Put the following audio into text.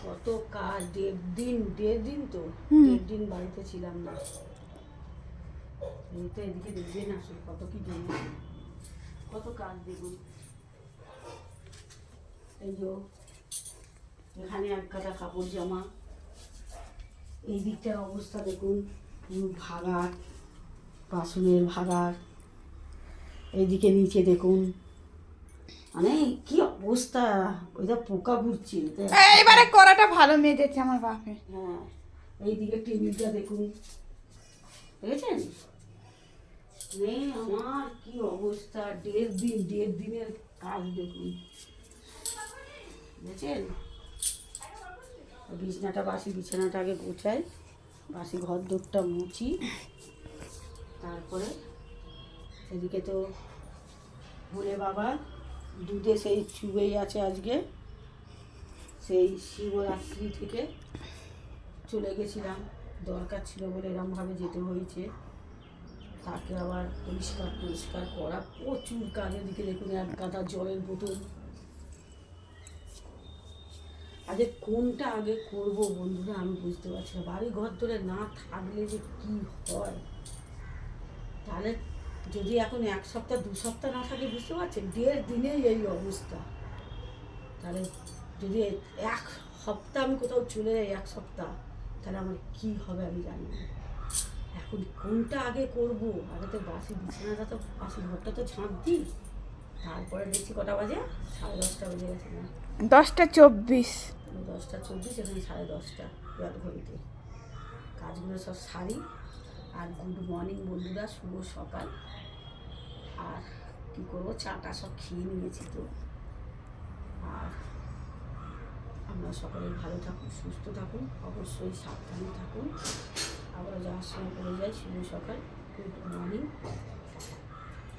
কত কাজ, 1.5 দিন তো, 1.5 দিন বাড়িতে ছিলাম না। এই তো এদিকে দেখবেন আসলে কত কি জমি, কত কাজ দেখুন। এই যে এখানে এক কাটা কাপড় জামা, এই দিকটার অবস্থা দেখুন, ভাগার, বাসনের ভাগার, এইদিকে নিচে দেখুন, মানে কি অবস্থা, ওইটা পোকা ঘুরছে। এইবারে করাটা ভালো মেজেছে আমার বাপের। হ্যাঁ, এইদিকে টেবিলটা দেখুন, দেখেছেন? আমার কি অবস্থা, 1.5 দিনের কাজ দেখুন, বুঝছেন? বাসি বিছানাটা আগে গোছাই, বাসি ঘর দোরটা মুছি, তারপরে এদিকে তো ভোলে বাবা দুধে সেই চুবেই আছে আজকে, সেই শিবরাত্রি থেকে চলে গেছিলাম, দরকার ছিল বলে এরমভাবে যেতে হয়েছে। তাকে আবার পরিষ্কার করা, প্রচুর কাজ। এদিকে দেখুন এক গাদা জলের বোতল। আগে কোনটা আগে করব বন্ধুরা আমি বুঝতে পারছি না। বাড়ি ঘর ধরে না থাকলে যে কি হয়, তাহলে যদি এখন 1 সপ্তাহ 2 সপ্তাহ না থাকে, বুঝতে পারছেন, 1.5 দিনেই এই অবস্থা। তাহলে যদি 1 সপ্তাহ আমি কোথাও চলে যাই, 1 সপ্তাহ, তাহলে আমার কি হবে আমি জানি না। এখন কোনটা আগে করব? আগে তো বাসি বিছানাটা, তো বাসি ঘরটা তো ঝাঁট দিই, তারপরে দেখছি কটা বাজে, 10:30 বেজে গেছে না, 10:24। 10:24, এখানে 10:30 1 ঘড়িতে। কাজগুলো সব সারি। আর গুড মর্নিং বন্ধুরা, শুভ সকাল। আর কী করবো, চাটা সব খেয়ে নিয়েছি তো। আর আমরা সকলে ভালো থাকুন, সুস্থ থাকুন, অবশ্যই সাবধানে থাকুন। আবার যাওয়ার সময় করে যাই, শুভ সকাল, গুড মর্নিং।